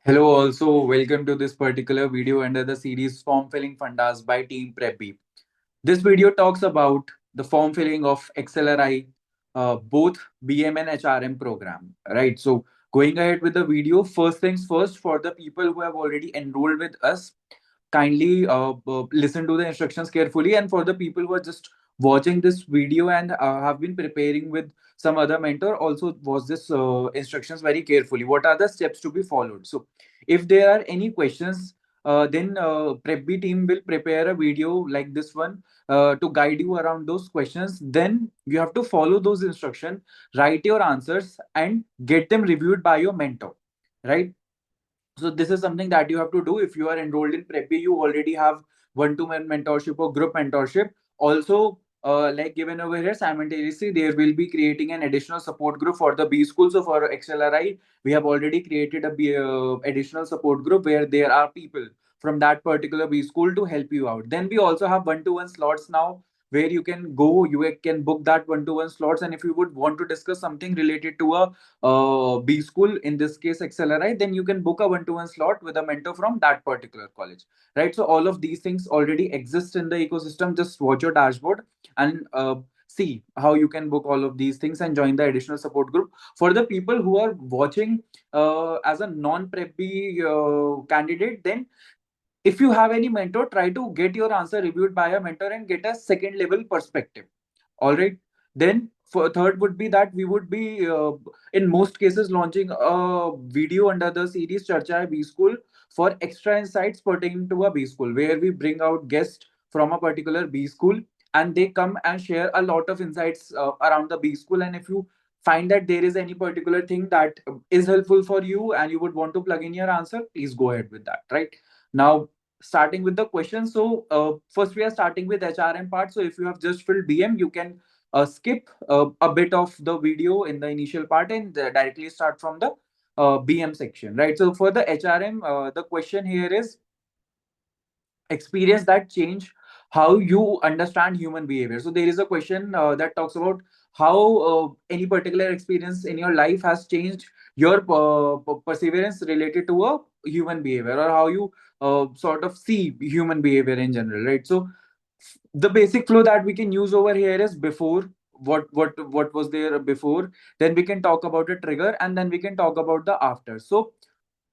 Hello, also welcome to this particular video under the series Form Filling Fundas by Team PrepBee. This video talks about the form filling of XLRI, both BM and HRM program. Right. So going ahead with the video, first things first, for the people who have already enrolled with us, kindly listen to the instructions carefully, and for the people who are just watching this video and have been preparing with some other mentor, also watch this instructions very carefully. What are the steps to be followed? So if there are any questions, then PrepBee team will prepare a video like this one to guide you around those questions. Then you have to follow those instructions, write your answers, and get them reviewed by your mentor, right? So this is something that you have to do. If you are enrolled in PrepBee, you already have one-to-one mentorship or group mentorship. Also, like given over here, simultaneously there will be creating an additional support group for the B school. So for XLRI, we have already created a additional support group where there are people from that particular B school to help you out. Then we also have one-to-one slots now where you can go, you can book that one-to-one slots. And if you would want to discuss something related to a B school, in this case XLRI, then you can book a one-to-one slot with a mentor from that particular college, right? So all of these things already exist in the ecosystem. Just watch your dashboard and see how you can book all of these things and join the additional support group. For the people who are watching as a non-PrepBee candidate, then if you have any mentor, try to get your answer reviewed by a mentor and get a second level perspective. All right. Then for third would be that we would be in most cases launching a video under the series Charcha Hai B School for extra insights pertaining to a B school, where we bring out guests from a particular B school and they come and share a lot of insights around the B school. And if you find that there is any particular thing that is helpful for you and you would want to plug in your answer, please go ahead with that. Right now, starting with the question. So first we are starting with HRM part. So if you have just filled BM, you can skip a bit of the video in the initial part and directly start from the BM section, right? So for the HRM, the question here is experience that change how you understand human behavior. So there is a question that talks about how any particular experience in your life has changed your perseverance related to a human behavior, or how you sort of see human behavior in general, right? So the basic flow that we can use over here is before. What was there before, then we can talk about a trigger, and then we can talk about the after. So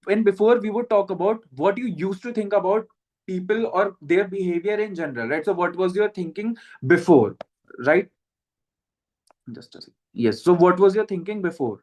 when before, we would talk about what you used to think about people or their behavior in general, right? So what was your thinking before, right? Just a second. Yes, so what was your thinking before?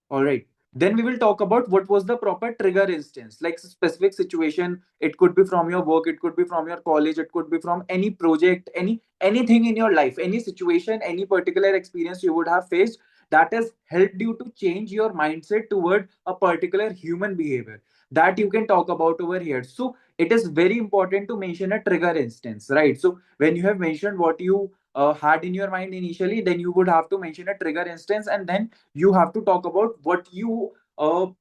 All right. Then we will talk about what was the proper trigger instance, like specific situation. It could be from your work, it could be from your college, it could be from any project, anything in your life, any situation, any particular experience you would have faced that has helped you to change your mindset toward a particular human behavior. That you can talk about over here. So it is very important to mention a trigger instance, right? So when you have mentioned what you had in your mind initially, then you would have to mention a trigger instance, and then you have to talk about what you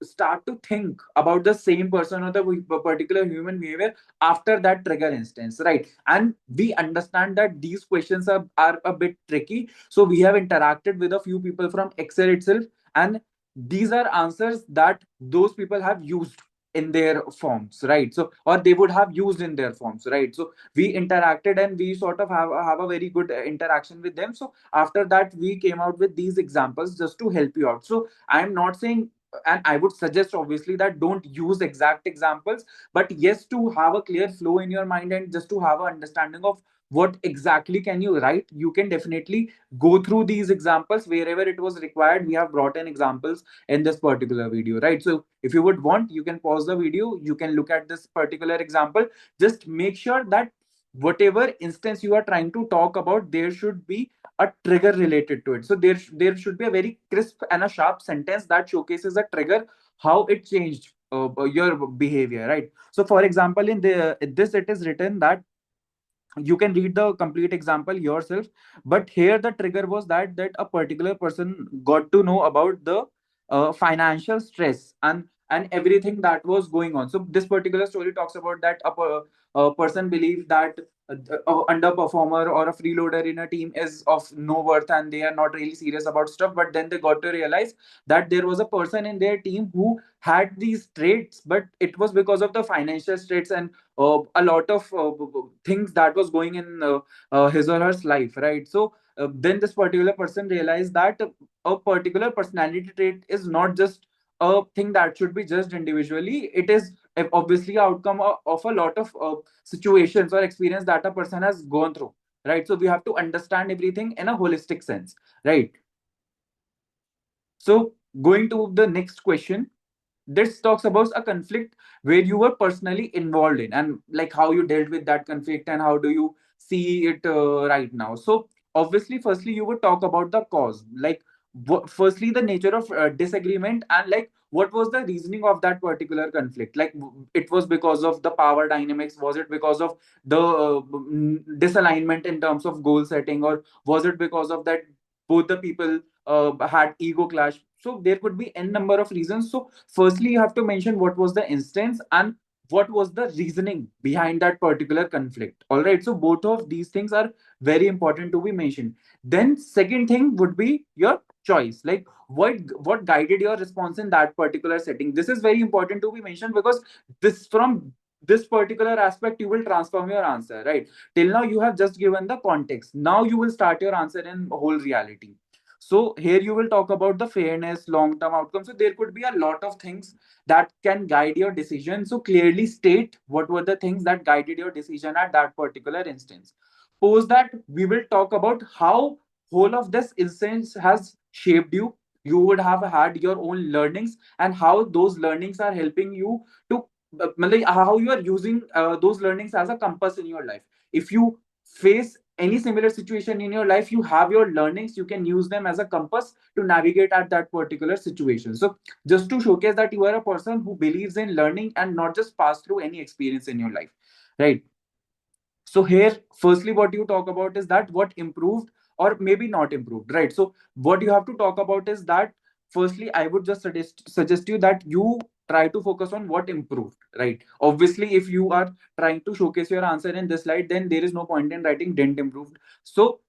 start to think about the same person or the particular human behavior after that trigger instance, right? And we understand that these questions are a bit tricky, so we have interacted with a few people from Excel itself, and these are answers that those people have used in their forms, right? So or they would have used in their forms, right? So we interacted and we sort of have a very good interaction with them. So after that we came out with these examples just to help you out. So I am not saying, and I would suggest obviously that don't use exact examples, but yes, to have a clear flow in your mind and just to have an understanding of what exactly can you write, you can definitely go through these examples wherever it was required. We have brought in examples in this particular video, right? So if you would want, you can pause the video, you can look at this particular example. Just make sure that whatever instance you are trying to talk about, there should be a trigger related to it. So there should be a very crisp and a sharp sentence that showcases a trigger, how it changed your behavior, right? So for example, in this it is written that you can read the complete example yourself, but here the trigger was that a particular person got to know about the financial stress and everything that was going on. So this particular story talks about that a person believed that underperformer or a freeloader in a team is of no worth and they are not really serious about stuff, but then they got to realize that there was a person in their team who had these traits, but it was because of the financial traits and a lot of things that was going in his or her life, right? So then this particular person realized that a particular personality trait is not just a thing that should be judged individually. It is obviously outcome of a lot of situations or experience that a person has gone through, right? So we have to understand everything in a holistic sense, right? So going to the next question, this talks about a conflict where you were personally involved in and like how you dealt with that conflict and how do you see it right now. So obviously firstly you would talk about the cause, like firstly the nature of disagreement and like what was the reasoning of that particular conflict, like it was because of the power dynamics, was it because of the disalignment in terms of goal setting, or was it because of that both the people had ego clash? So there could be n number of reasons. So firstly you have to mention what was the instance and what was the reasoning behind that particular conflict. All right, so both of these things are very important to be mentioned. Then second thing would be your choice, like what guided your response in that particular setting. This is very important to be mentioned because this from this particular aspect you will transform your answer, right? Till now you have just given the context, now you will start your answer in whole reality. So here you will talk about the fairness, long term outcome. So there could be a lot of things that can guide your decision. So clearly state what were the things that guided your decision at that particular instance. Post that we will talk about how whole of this instance has shaped you. You would have had your own learnings and how those learnings are helping you to how you are using those learnings as a compass in your life. If you face any similar situation in your life, you have your learnings, you can use them as a compass to navigate at that particular situation. So just to showcase that you are a person who believes in learning and not just pass through any experience in your life, right? So here firstly what you talk about is that what improved or maybe not improved, right? So what you have to talk about is that firstly I would just suggest you that you try to focus on what improved, right? Obviously if you are trying to showcase your answer in this slide, then there is no point in writing didn't improved. So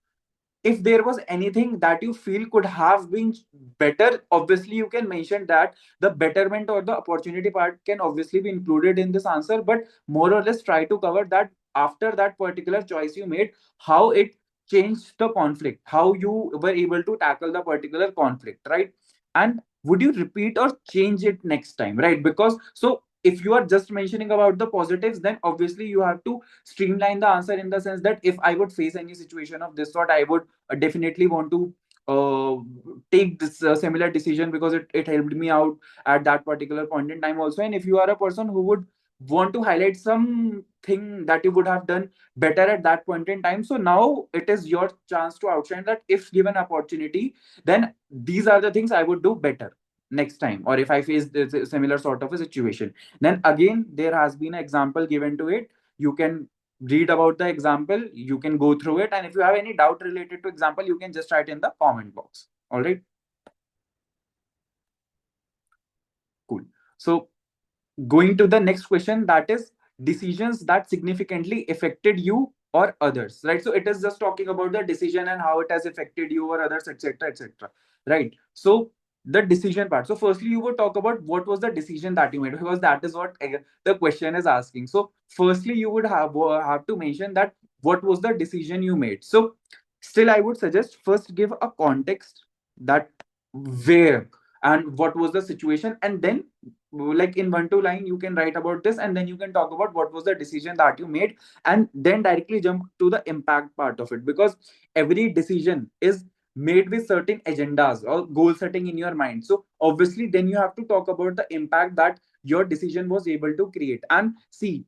if there was anything that you feel could have been better, obviously you can mention that. The betterment or the opportunity part can obviously be included in this answer, but more or less try to cover that after that particular choice you made, how it changed the conflict, how you were able to tackle the particular conflict, right? And would you repeat or change it next time, right? Because so if you are just mentioning about the positives, then obviously you have to streamline the answer in the sense that if I would face any situation of this sort, I would definitely want to uh, take this similar decision because it helped me out at that particular point in time also. And if you are a person who would want to highlight something that you would have done better at that point in time, so now it is your chance to outshine that if given opportunity, then these are the things I would do better next time, or if I face this similar sort of a situation. Then again there has been an example given to it. You can read about the example, you can go through it, and if you have any doubt related to example, you can just write in the comment box. All right, cool. So going to the next question, that is decisions that significantly affected you or others, right? So it is just talking about the decision and how it has affected you or others, etc., etc., right? So the decision part, so firstly you would talk about what was the decision that you made, because that is what the question is asking. So firstly you would have to mention that what was the decision you made. So still I would suggest first give a context, that where and what was the situation, and then like in one two line you can write about this, and then you can talk about what was the decision that you made, and then directly jump to the impact part of it, because every decision is made with certain agendas or goal setting in your mind. So obviously then you have to talk about the impact that your decision was able to create. And see,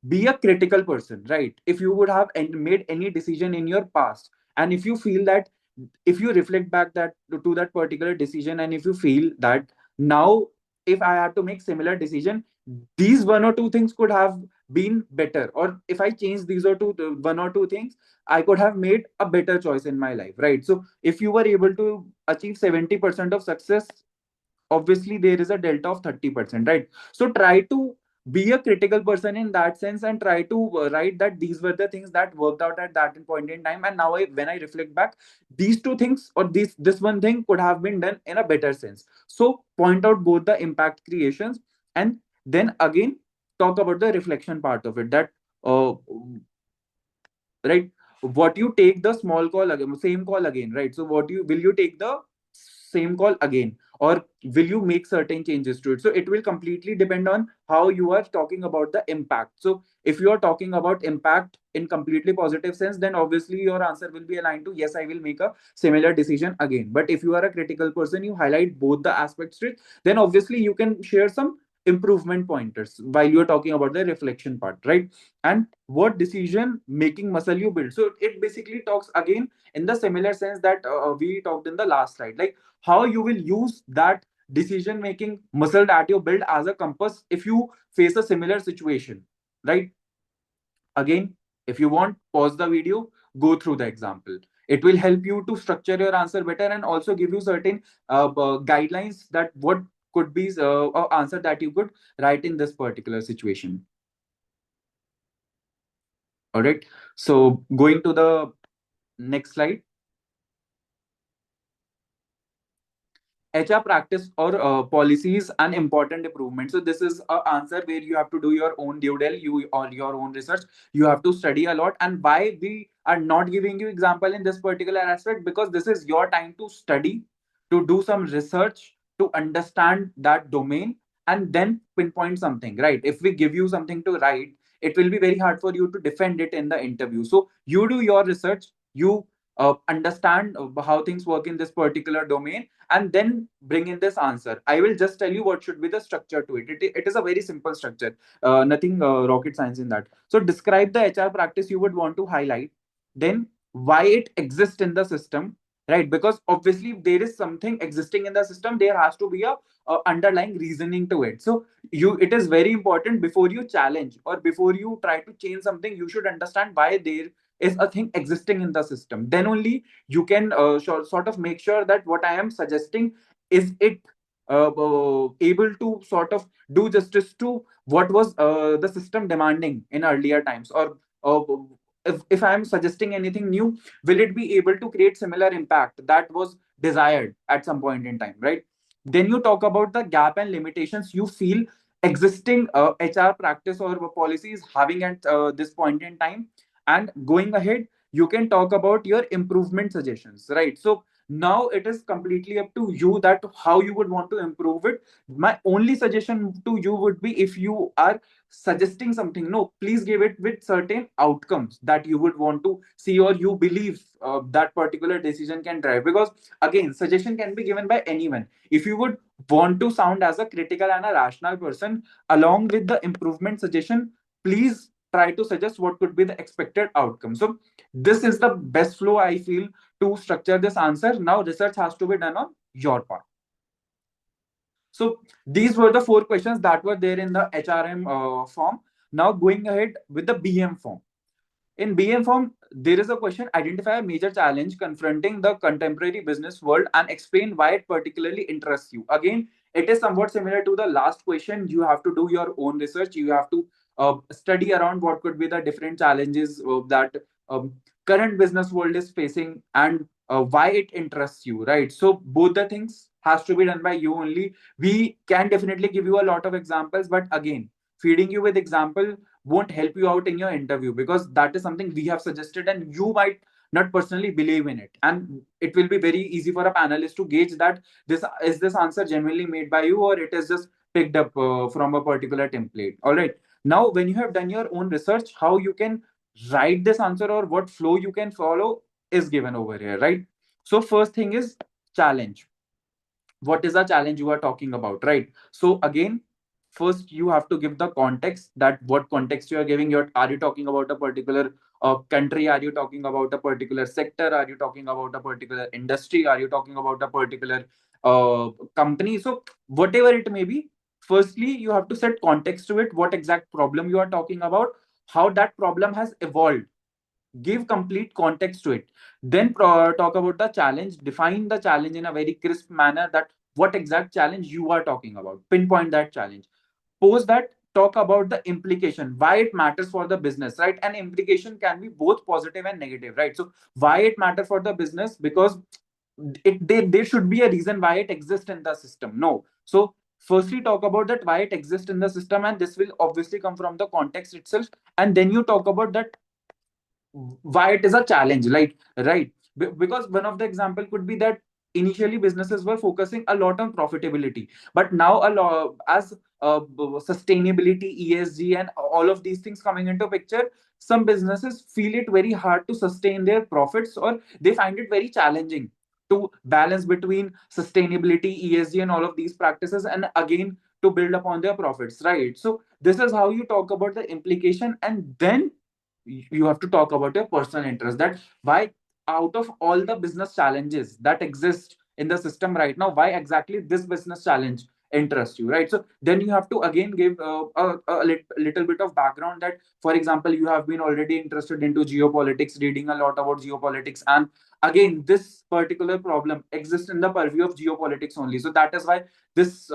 be a critical person, right? If you would have made any decision in your past, and if you feel that, if you reflect back that to that particular decision, and if you feel that now if I had to make similar decision, these one or two things could have been better, or if I change these or two one or two things, I could have made a better choice in my life, right? So if you were able to achieve 70% of success, obviously there is a delta of 30%, right? So try to be a critical person in that sense and try to write that these were the things that worked out at that point in time, and now when I reflect back, these two things or this one thing could have been done in a better sense. So point out both the impact creations, and then again talk about the reflection part of it, that uh, right, what you take the small call again, same call again, right? So what you will, you take the same call again, or will you make certain changes to it? So it will completely depend on how you are talking about the impact. So if you are talking about impact in completely positive sense, then obviously your answer will be aligned to yes, I will make a similar decision again. But if you are a critical person, you highlight both the aspects to it, then obviously you can share some improvement pointers while you're talking about the reflection part, right? And what decision making muscle you build. So it basically talks again in the similar sense that we talked in the last slide, like how you will use that decision making muscle that you build as a compass if you face a similar situation, right? Again, if you want, pause the video, go through the example. It will help you to structure your answer better and also give you certain guidelines that what could be answer that you could write in this particular situation. All right. So going to the next slide. HR practice or policies and important improvement. So this is an answer where you have to do your own due diligence, you or your own research. You have to study a lot. And why we are not giving you example in this particular aspect, because this is your time to study, to do some research, to understand that domain, and then pinpoint something. Right? If we give you something to write, it will be very hard for you to defend it in the interview. So you do your research. You understand how things work in this particular domain, and then bring in this answer. I will just tell you what should be the structure to it. It is a very simple structure, nothing rocket science in that. So describe the HR practice you would want to highlight, then why it exists in the system, right? Because obviously if there is something existing in the system, there has to be a underlying reasoning to it. So it is very important, before you challenge or before you try to change something, you should understand why there is a thing existing in the system. Then only you can sort of make sure that what I am suggesting is it able to sort of do justice to what was the system demanding in earlier times, or uh, if I am suggesting anything new, will it be able to create similar impact that was desired at some point in time, right? Then you talk about the gap and limitations you feel existing HR practice or policies having at this point in time. And going ahead, you can talk about your improvement suggestions, right? So now it is completely up to you that how you would want to improve it. My only suggestion to you would be, if you are suggesting something, no, please give it with certain outcomes that you would want to see or you believe that particular decision can drive. Because again, suggestion can be given by anyone. If you would want to sound as a critical and a rational person, along with the improvement suggestion, please try to suggest what could be the expected outcome. So this is the best flow I feel to structure this answer. Now research has to be done on your part. So these were the four questions that were there in the HRM form. Now going ahead with the BM form. In BM form, there is a question: identify a major challenge confronting the contemporary business world and explain why it particularly interests you. Again, it is somewhat similar to the last question. You have to do your own research. You have to study around what could be the different challenges that current business world is facing, and why it interests you, right? So both the things has to be done by you only. We can definitely give you a lot of examples, but again, feeding you with example won't help you out in your interview, because that is something we have suggested and you might not personally believe in it, and it will be very easy for a panelist to gauge that this answer genuinely made by you, or it is just picked up from a particular template. All right, now when you have done your own research, how you can write this answer or what flow you can follow is given over here, right? So first thing is challenge. What is the challenge you are talking about, right? So again, first you have to give the context, that what context you are giving. Are you talking about a particular country? Are you talking about a particular sector? Are you talking about a particular industry? Are you talking about a particular company? So whatever it may be, firstly you have to set context to it, what exact problem you are talking about, how that problem has evolved. Give complete context to it. Then talk about the challenge. Define the challenge in a very crisp manner, that what exact challenge you are talking about. Pinpoint that challenge. Post that, talk about the implication, why it matters for the business, right? And implication can be both positive and negative, right? So why it matters for the business, because there should be a reason why it exists in the system. No. So firstly talk about that why it exists in the system, and this will obviously come from the context itself. And then you talk about that why it is a challenge, right? Because one of the example could be that initially businesses were focusing a lot on profitability, but now a lot as sustainability, ESG, and all of these things coming into picture, some businesses feel it very hard to sustain their profits, or they find it very challenging to balance between sustainability, ESG, and all of these practices, and again to build upon their profits, right? So this is how you talk about the implication. And then you have to talk about your personal interest, that why out of all the business challenges that exist in the system right now, why exactly this business challenge interests you, right? So then you have to again give little bit of background, that for example you have been already interested into geopolitics, reading a lot about geopolitics, and again this particular problem exists in the purview of geopolitics only. So that is why this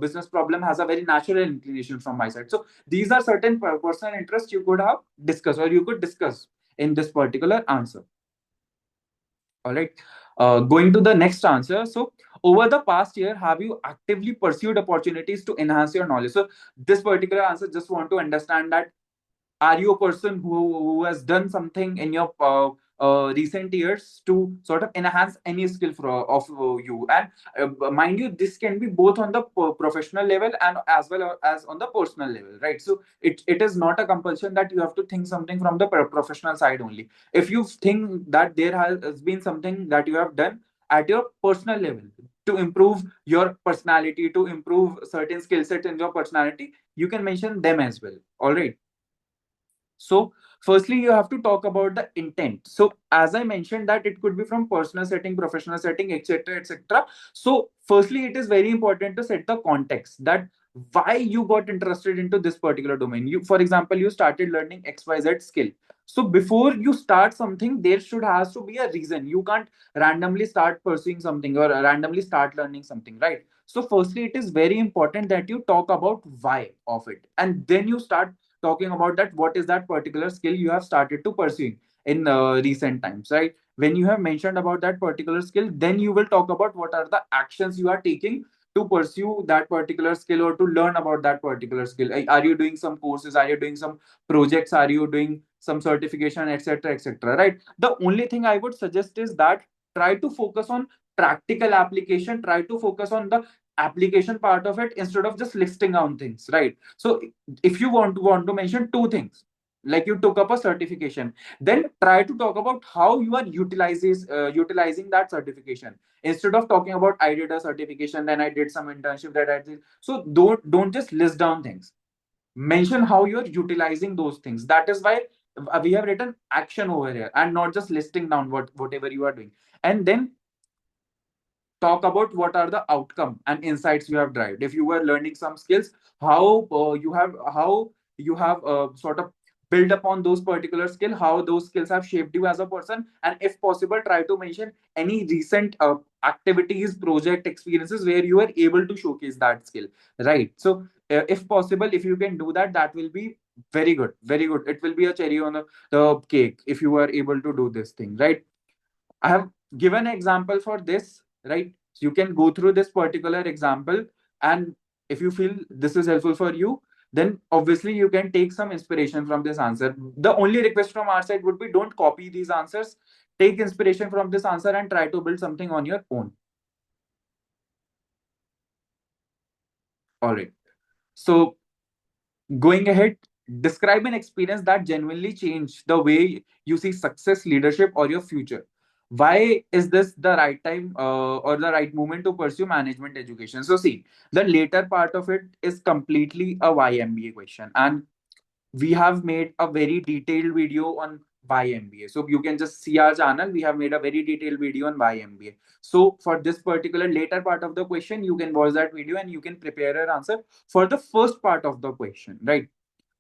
business problem has a very natural inclination from my side. So these are certain personal interests you could have discussed, or you could discuss in this particular answer. All right. Going to the next answer. So, over the past year, have you actively pursued opportunities to enhance your knowledge? So, this particular answer just want to understand that are you a person who has done something in your recent years to sort of enhance any skill of you? And mind you, this can be both on the professional level and as well as on the personal level, right? So it is not a compulsion that you have to think something from the professional side only. If you think that there has been something that you have done at your personal level to improve your personality, to improve certain skill set in your personality, you can mention them as well. All right. So, firstly, you have to talk about the intent. So, as I mentioned, that it could be from personal setting, professional setting, etc., etc. So, firstly, it is very important to set the context, that why you got interested into this particular domain. You, for example, you started learning XYZ skill. So, before you start something, there should has to be a reason. You can't randomly start pursuing something or randomly start learning something, right? So, firstly, it is very important that you talk about why of it, and then you start talking about that what is that particular skill you have started to pursue in recent times, right? When you have mentioned about that particular skill, then you will talk about what are the actions you are taking to pursue that particular skill, or to learn about that particular skill. Are you doing some courses, are you doing some projects, are you doing some certification, etc., etc., right? The only thing I would suggest is that try to focus on practical application, try to focus on the application part of it instead of just listing down things, right? So if you want to mention two things, like you took up a certification, then try to talk about how you are utilizing that certification, instead of talking about I did a certification, then I did some internship, that I did. So don't just list down things, mention how you're utilizing those things. That is why we have written action over here, and not just listing down whatever you are doing. And then talk about what are the outcome and insights you have derived. If you were learning some skills, how you have sort of build upon those particular skill, how those skills have shaped you as a person, and if possible try to mention any recent activities, project experiences where you are able to showcase that skill, right? So if possible, if you can do that, that will be very good, very good. It will be a cherry on the cake if you are able to do this thing, right? I have given an example for this, right? So you can go through this particular example, and if you feel this is helpful for you, then obviously you can take some inspiration from this answer. The only request from our side would be don't copy these answers. Take inspiration from this answer and try to build something on your own. All right. So going ahead, describe an experience that genuinely changed the way you see success, leadership, or your future. Why is this the right time or the right moment to pursue management education? So, see, the later part of it is completely a why MBA question, and we have made a very detailed video on why MBA. So you can just see our channel. We have made a very detailed video on why MBA. So for this particular later part of the question, you can watch that video and you can prepare your answer for the first part of the question, right?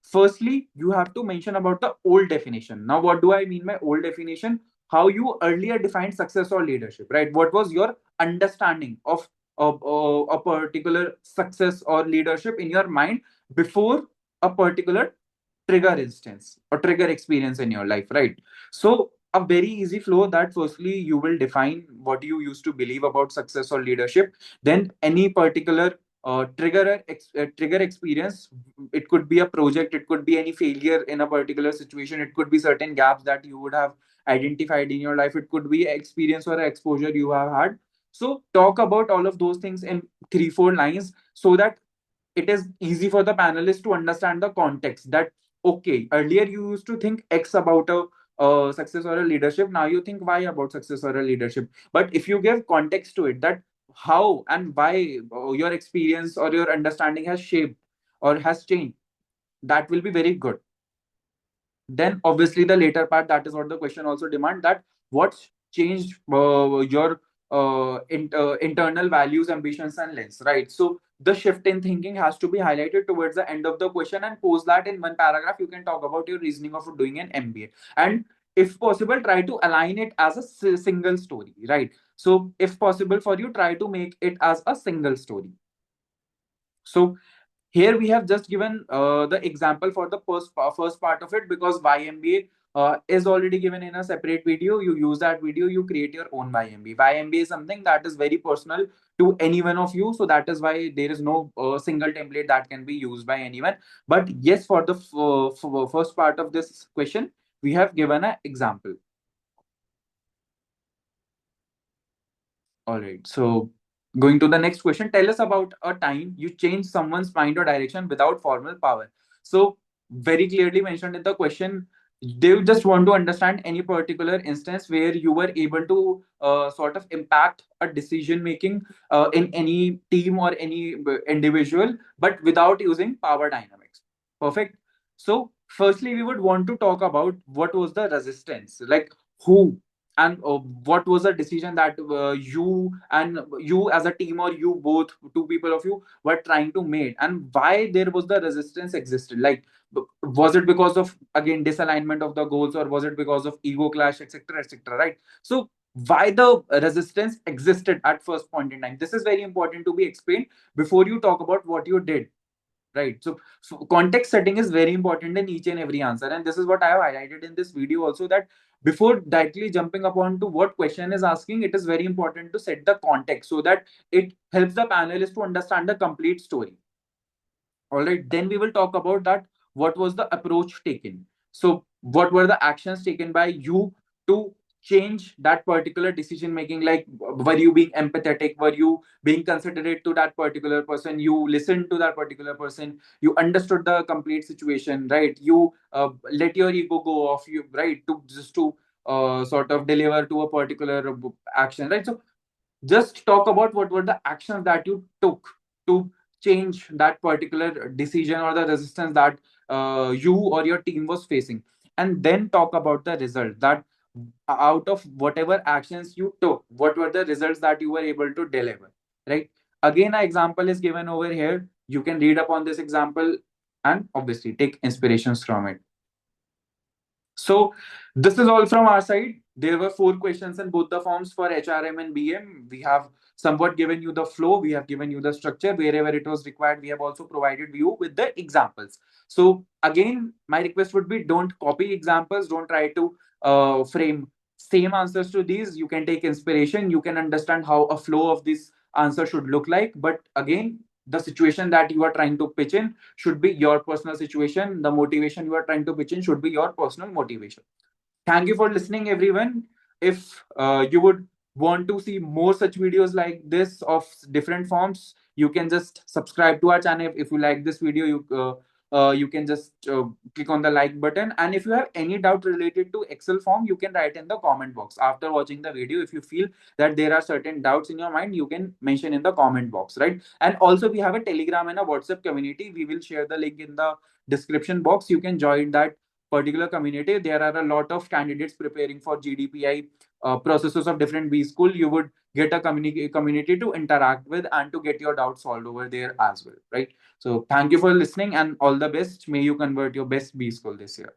Firstly, you have to mention about the old definition. Now, what do I mean by old definition? How you earlier defined success or leadership, right? What was your understanding of a particular success or leadership in your mind before a particular trigger instance or trigger experience in your life, right? So a very easy flow that firstly you will define what you used to believe about success or leadership, then any particular trigger experience. It could be a project, it could be any failure in a particular situation, it could be certain gaps that you would have identified in your life, it could be experience or exposure you have had. So talk about all of those things in 3 4 lines so that it is easy for the panelists to understand the context that okay, earlier you used to think X about a success or a leadership, now you think Y about success or a leadership. But if you give context to it, that how and why your experience or your understanding has shaped or has changed, that will be very good. Then obviously the later part, that is what the question also demand, that what's changed your internal values, ambitions and lens, right? So the shift in thinking has to be highlighted towards the end of the question, and post that in one paragraph you can talk about your reasoning of doing an MBA. And if possible, try to align it as a single story, right? So if possible for you, try to make it as a single story. So here we have just given the example for the first part of it, because YMBA is already given in a separate video. You use that video, you create your own YMBA. YMBA is something that is very personal to any one of you, so that is why there is no single template that can be used by anyone. But yes, for the first part of this question, we have given an example. All right. So going to the next question, tell us about a time you changed someone's mind or direction without formal power. So very clearly mentioned in the question, they just want to understand any particular instance where you were able to sort of impact a decision making in any team or any individual, but without using power dynamics. Perfect. So firstly, we would want to talk about what was the resistance, like who and what was the decision that you as a team, or you both, two people of you, were trying to make, and why there was the resistance existed, like was it because of again disalignment of the goals, or was it because of ego clash, etc etc, right? So why the resistance existed at first point in time, this is very important to be explained before you talk about what you did, right? So context setting is very important in each and every answer, and this is what I have highlighted in this video also, that before directly jumping upon to what question is asking, it is very important to set the context so that it helps the panelists to understand the complete story. All right, then we will talk about that what was the approach taken. So what were the actions taken by you to change that particular decision making, like were you being empathetic, were you being considerate to that particular person, you listened to that particular person, you understood the complete situation, right? You let your ego go off, you right, to just to sort of deliver to a particular action, right? So just talk about what were the actions that you took to change that particular decision or the resistance that you or your team was facing, and then talk about the result, that out of whatever actions you took, what were the results that you were able to deliver, right? Again, an example is given over here, you can read upon this example and obviously take inspirations from it. So this is all from our side. There were 4 questions in both the forms for HRM and BM. We have somewhat given you the flow. We have given you the structure. Wherever it was required, we have also provided you with the examples. So again, my request would be, don't copy examples. Don't try to frame same answers to these. You can take inspiration. You can understand how a flow of this answer should look like. But again, the situation that you are trying to pitch in should be your personal situation. The motivation you are trying to pitch in should be your personal motivation. Thank you for listening, everyone. If you would want to see more such videos like this of different forms, you can just subscribe to our channel. If you like this video, you can just click on the like button. And if you have any doubt related to Excel form, you can write in the comment box. After watching the video, if you feel that there are certain doubts in your mind, you can mention in the comment box, right? And also, we have a Telegram and a WhatsApp community. We will share the link in the description box. You can join that particular community. There are a lot of candidates preparing for GDPI processes of different B school. You would get a community to interact with and to get your doubts solved over there as well, right? So thank you for listening and all the best. May you convert your best B school this year.